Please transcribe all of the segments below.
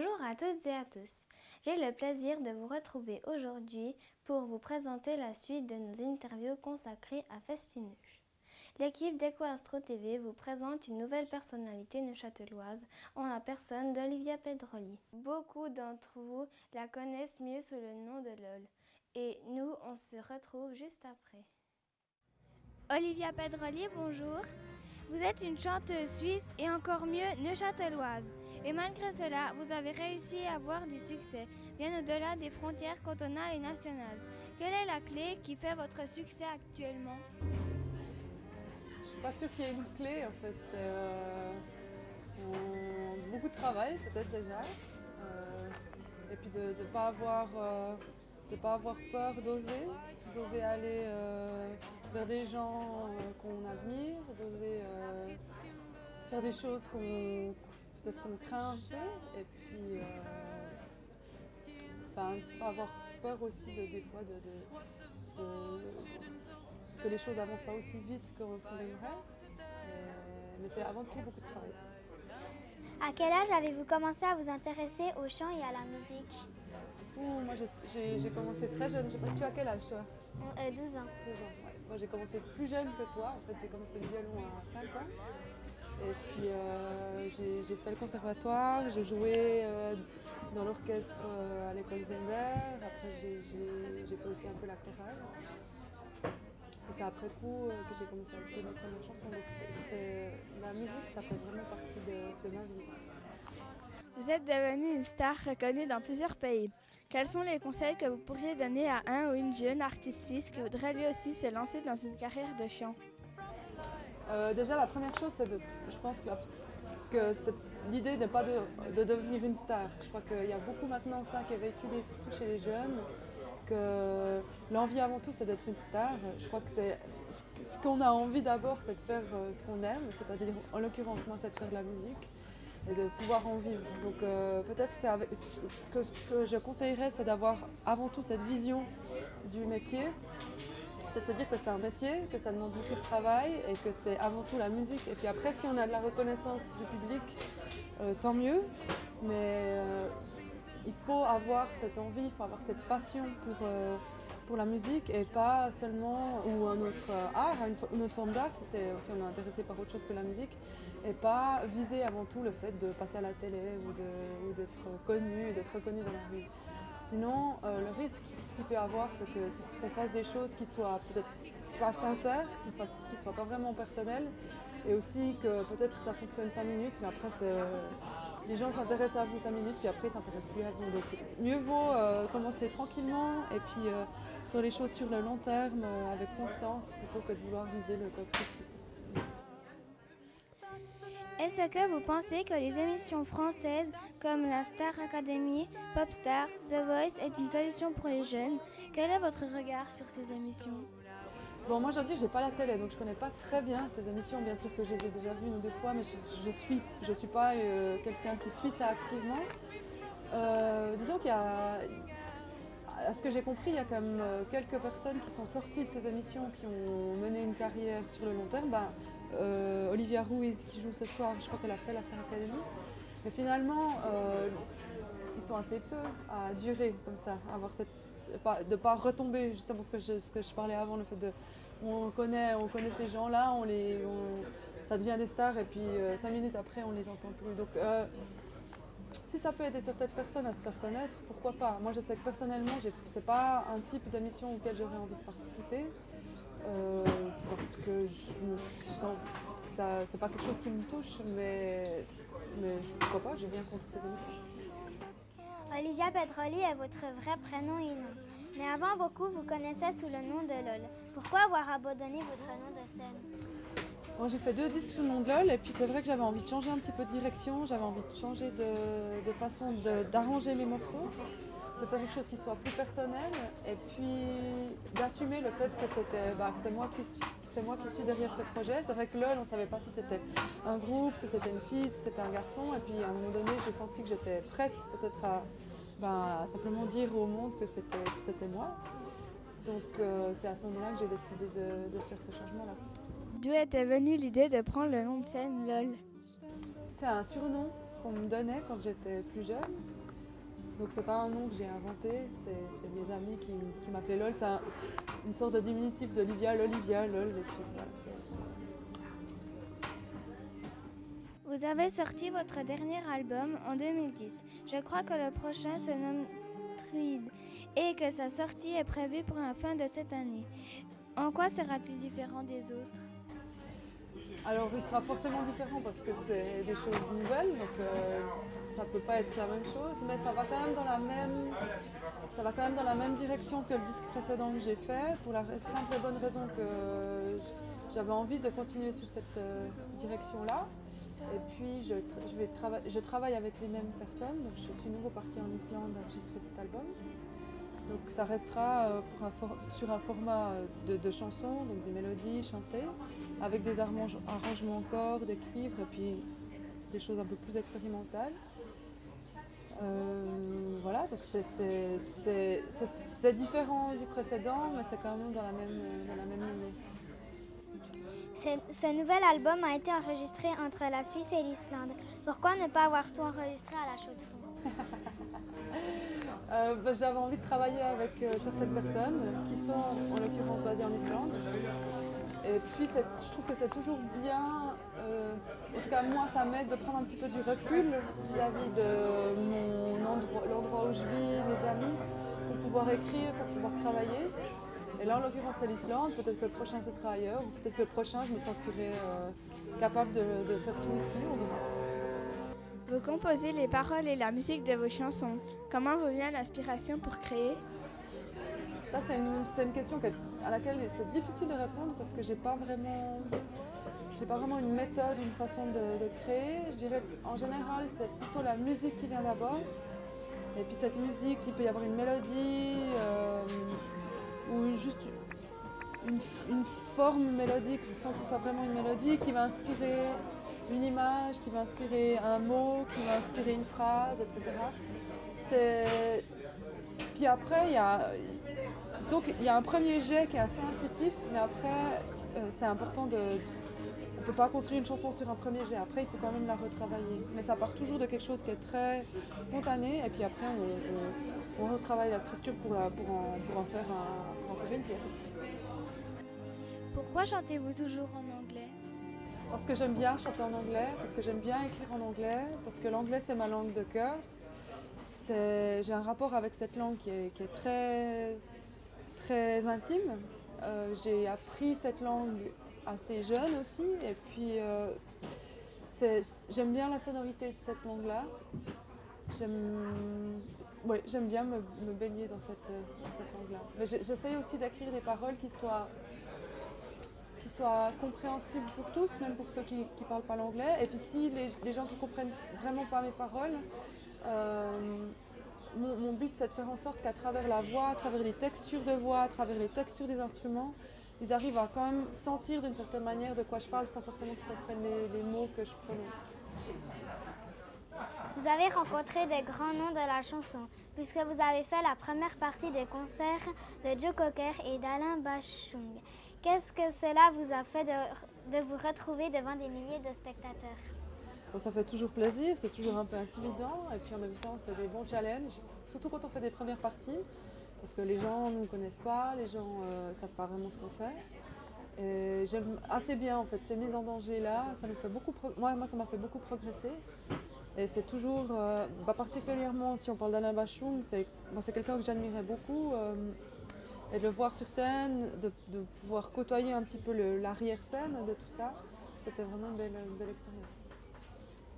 Bonjour à toutes et à tous. J'ai le plaisir de vous retrouver aujourd'hui pour vous présenter la suite de nos interviews consacrées à Festinuche. L'équipe d'Ecoastro TV vous présente une nouvelle personnalité neuchâteloise en la personne d'Olivia Pedroli. Beaucoup d'entre vous la connaissent mieux sous le nom de LOL et nous, on se retrouve juste après. Olivia Pedroli, bonjour. Vous êtes une chanteuse suisse et encore mieux neuchâteloise. Et malgré cela, vous avez réussi à avoir du succès, bien au-delà des frontières cantonales et nationales. Quelle est la clé qui fait votre succès actuellement? Je suis pas sûre qu'il y ait une clé en fait. C'est beaucoup de travail peut-être déjà. Et puis de ne pas avoir peur d'oser aller vers des gens qu'on admire, d'oser faire des choses peut-être qu'on craint un peu. Et puis pas avoir peur aussi des fois que les choses avancent pas aussi vite qu'on aimerait. Mais c'est avant tout beaucoup de travail. À quel âge avez-vous commencé à vous intéresser au chant et à la musique? Moi j'ai commencé très jeune. Je sais pas, tu as quel âge toi? 12 ans. 2 ans, ouais. Moi j'ai commencé plus jeune que toi. En fait j'ai commencé le violon à 5 ans. Et puis j'ai fait le conservatoire, j'ai joué dans l'orchestre à l'école Zender. Après j'ai fait aussi un peu la chorale. Et c'est après coup que j'ai commencé à écrire mes premières chansons. Donc la musique, ça fait vraiment partie de ma vie. Vous êtes devenue une star reconnue dans plusieurs pays. Quels sont les conseils que vous pourriez donner à un ou une jeune artiste suisse qui voudrait lui aussi se lancer dans une carrière de chant? Déjà, la première chose, je pense que l'idée n'est pas de devenir une star. Je crois qu'il y a beaucoup maintenant ça qui est véhiculé, surtout chez les jeunes, que l'envie avant tout, c'est d'être une star. Je crois que ce qu'on a envie d'abord, c'est de faire ce qu'on aime, c'est-à-dire, en l'occurrence, moi, c'est de faire de la musique et de pouvoir en vivre. Donc peut-être ce que je conseillerais, c'est d'avoir avant tout cette vision du métier. C'est de se dire que c'est un métier, que ça demande beaucoup de travail et que c'est avant tout la musique. Et puis après, si on a de la reconnaissance du public, tant mieux. Mais il faut avoir cette envie, il faut avoir cette passion pour la musique et pas seulement, ou un autre art, une autre forme d'art, si on est intéressé par autre chose que la musique, et pas viser avant tout le fait de passer à la télé ou d'être connu, d'être reconnu dans la rue. Sinon, le risque qu'il peut y avoir, c'est qu'on fasse des choses qui soient peut-être pas sincères, qui soient pas vraiment personnelles, et aussi que peut-être ça fonctionne 5 minutes, mais après les gens s'intéressent à vous 5 minutes, puis après ils s'intéressent plus à vous. Donc mieux vaut commencer tranquillement et puis faire les choses sur le long terme avec constance plutôt que de vouloir viser le top tout de suite. Est-ce que vous pensez que les émissions françaises comme la Star Academy, Popstar, The Voice est une solution pour les jeunes? Quel est votre regard sur ces émissions? Bon, moi je dois dire, j'ai pas la télé, donc je connais pas très bien ces émissions. Bien sûr que je les ai déjà vues une ou deux fois, mais je suis pas quelqu'un qui suit ça activement. Disons qu'il y a, à ce que j'ai compris, il y a quand même quelques personnes qui sont sorties de ces émissions, qui ont mené une carrière sur le long terme. Olivia Ruiz qui joue ce soir, je crois qu'elle a fait la Star Academy. Mais finalement, ils sont assez peu à durer comme ça, de ne pas retomber, justement ce que je parlais avant, le fait de on connaît ces gens-là, ça devient des stars et puis 5 minutes après on les entend plus. Donc si ça peut aider certaines personnes à se faire connaître, pourquoi pas. Moi je sais que personnellement, c'est pas un type d'émission auquel j'aurais envie de participer. Parce que je me sens que c'est pas quelque chose qui me touche, mais pourquoi pas, j'ai rien contre ces émissions. Olivia Pedroli est votre vrai prénom et nom. Mais avant, beaucoup vous connaissaient sous le nom de LOL. Pourquoi avoir abandonné votre nom de scène? Bon, j'ai fait 2 disques sous le nom de LOL et puis c'est vrai que j'avais envie de changer un petit peu de direction, j'avais envie de changer de façon d'arranger mes morceaux, de faire quelque chose qui soit plus personnel et puis d'assumer le fait que c'est moi qui suis derrière ce projet. C'est vrai que LOL, on ne savait pas si c'était un groupe, si c'était une fille, si c'était un garçon. Et puis à un moment donné, j'ai senti que j'étais prête peut-être à simplement dire au monde que c'était moi. Donc c'est à ce moment-là que j'ai décidé de faire ce changement-là. D'où était venue l'idée de prendre le nom de scène LOL? C'est un surnom qu'on me donnait quand j'étais plus jeune. Donc c'est pas un nom que j'ai inventé, c'est mes amis qui m'appelaient LOL. C'est une sorte de diminutif d'Olivia, l'Olivia, LOL, et puis voilà, Vous avez sorti votre dernier album en 2010. Je crois que le prochain se nomme Druide et que sa sortie est prévue pour la fin de cette année. En quoi sera-t-il différent des autres? Alors il sera forcément différent parce que c'est des choses nouvelles, donc ça peut pas être la même chose, mais ça va quand même dans la même direction que le disque précédent que j'ai fait, pour la simple et bonne raison que j'avais envie de continuer sur cette direction-là. Et puis je travaille avec les mêmes personnes, donc je suis nouveau partie en Islande enregistrer cet album. Donc ça restera sur un format de chansons, donc des mélodies chantées, avec des arrangements en cordes, des cuivres et puis des choses un peu plus expérimentales. Voilà, donc c'est différent du précédent, mais c'est quand même dans la même lignée. Ce nouvel album a été enregistré entre la Suisse et l'Islande. Pourquoi ne pas avoir tout enregistré à la Chaux-de-Fonds? J'avais envie de travailler avec certaines personnes qui sont en l'occurrence basées en Islande. Et puis je trouve que c'est toujours bien, en tout cas moi ça m'aide de prendre un petit peu du recul vis-à-vis de l'endroit où je vis, mes amis, pour pouvoir écrire, pour pouvoir travailler. Et là en l'occurrence c'est l'Islande, peut-être que le prochain ce sera ailleurs, ou peut-être que le prochain je me sentirai capable de faire tout ici, on verra. Vous composez les paroles et la musique de vos chansons. Comment vous vient l'inspiration pour créer? Ça, c'est une question à laquelle c'est difficile de répondre parce que j'ai pas vraiment une méthode, une façon de créer. Je dirais en général, c'est plutôt la musique qui vient d'abord. Et puis cette musique, s'il peut y avoir une mélodie ou juste une forme mélodique, sans que ce soit vraiment une mélodie, qui va inspirer une image, qui va inspirer un mot, qui va inspirer une phrase, etc. Puis après, il y a un premier jet qui est assez intuitif, mais après, c'est important on ne peut pas construire une chanson sur un premier jet. Après, il faut quand même la retravailler. Mais ça part toujours de quelque chose qui est très spontané, et puis après, on retravaille la structure pour en faire une pièce. Pourquoi chantez-vous toujours en anglais? Parce que j'aime bien chanter en anglais, parce que j'aime bien écrire en anglais, parce que l'anglais c'est ma langue de cœur. J'ai un rapport avec cette langue qui est très, très intime. J'ai appris cette langue assez jeune aussi, et puis j'aime bien la sonorité de cette langue-là. J'aime bien me baigner dans cette langue-là. Mais j'essaye aussi d'écrire des paroles qui soient compréhensibles pour tous, même pour ceux qui ne parlent pas l'anglais. Et puis si les gens qui ne comprennent vraiment pas mes paroles, mon but c'est de faire en sorte qu'à travers la voix, à travers les textures de voix, à travers les textures des instruments, ils arrivent à quand même sentir d'une certaine manière de quoi je parle sans forcément qu'ils comprennent les mots que je prononce. Vous avez rencontré des grands noms de la chanson, puisque vous avez fait la première partie des concerts de Joe Cocker et d'Alain Bashung. Qu'est-ce que cela vous a fait de vous retrouver devant des milliers de spectateurs? Bon, ça fait toujours plaisir, c'est toujours un peu intimidant, et puis en même temps c'est des bons challenges, surtout quand on fait des premières parties, parce que les gens ne nous connaissent pas, les gens ne savent pas vraiment ce qu'on fait. Et j'aime assez bien en fait ces mises en danger là, ça nous fait moi ça m'a fait beaucoup progresser. Et c'est toujours, particulièrement si on parle d'Alain Bashung, c'est quelqu'un que j'admirais beaucoup. Et de le voir sur scène, de pouvoir côtoyer un petit peu l'arrière-scène de tout ça, c'était vraiment une belle expérience.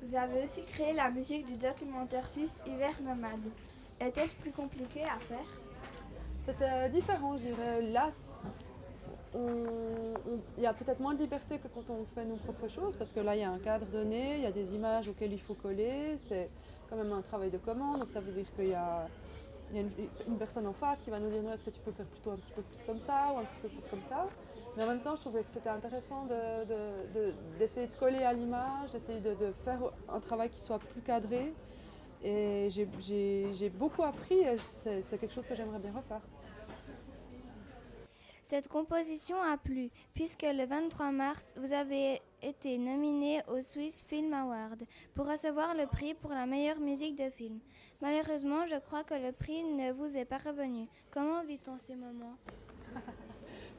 Vous avez aussi créé la musique du documentaire suisse Hiver nomade. Était-ce plus compliqué à faire? C'était différent, je dirais. Là, il y a peut-être moins de liberté que quand on fait nos propres choses, parce que là, il y a un cadre donné, il y a des images auxquelles il faut coller. C'est quand même un travail de commande, donc ça veut dire qu'il y a une personne en face qui va nous dire est-ce que tu peux faire plutôt un petit peu plus comme ça ou un petit peu plus comme ça. Mais en même temps, je trouvais que c'était intéressant d'essayer de coller à l'image, d'essayer de faire un travail qui soit plus cadré. Et j'ai beaucoup appris et c'est quelque chose que j'aimerais bien refaire. Cette composition a plu, puisque le 23 mars, vous avez été nominé au Swiss Film Award pour recevoir le prix pour la meilleure musique de film. Malheureusement, je crois que le prix ne vous est pas revenu. Comment vit-on ces moments?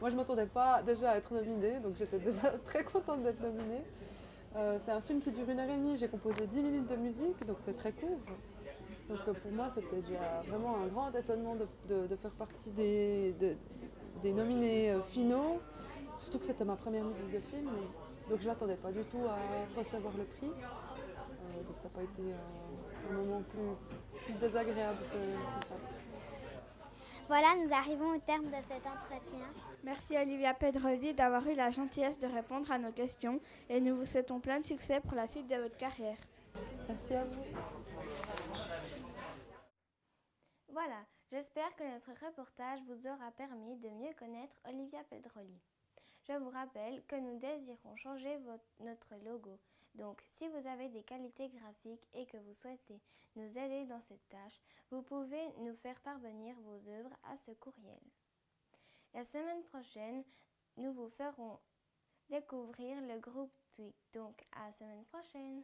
Moi, je ne m'attendais pas déjà à être nominée, donc j'étais déjà très contente d'être nominée. C'est un film qui dure 1h30, j'ai composé 10 minutes de musique, donc c'est très court. Donc pour moi, c'était déjà vraiment un grand étonnement de faire partie des nominés finaux, surtout que c'était ma première musique de film. Donc je ne m'attendais pas du tout à recevoir le prix. Donc ça n'a pas été un moment plus désagréable que ça. Voilà, nous arrivons au terme de cet entretien. Merci Olivia Pedroli d'avoir eu la gentillesse de répondre à nos questions et nous vous souhaitons plein de succès pour la suite de votre carrière. Merci à vous. Voilà, j'espère que notre reportage vous aura permis de mieux connaître Olivia Pedroli. Je vous rappelle que nous désirons changer notre logo. Donc, si vous avez des qualités graphiques et que vous souhaitez nous aider dans cette tâche, vous pouvez nous faire parvenir vos œuvres à ce courriel. La semaine prochaine, nous vous ferons découvrir le groupe Tweak. Donc, à la semaine prochaine!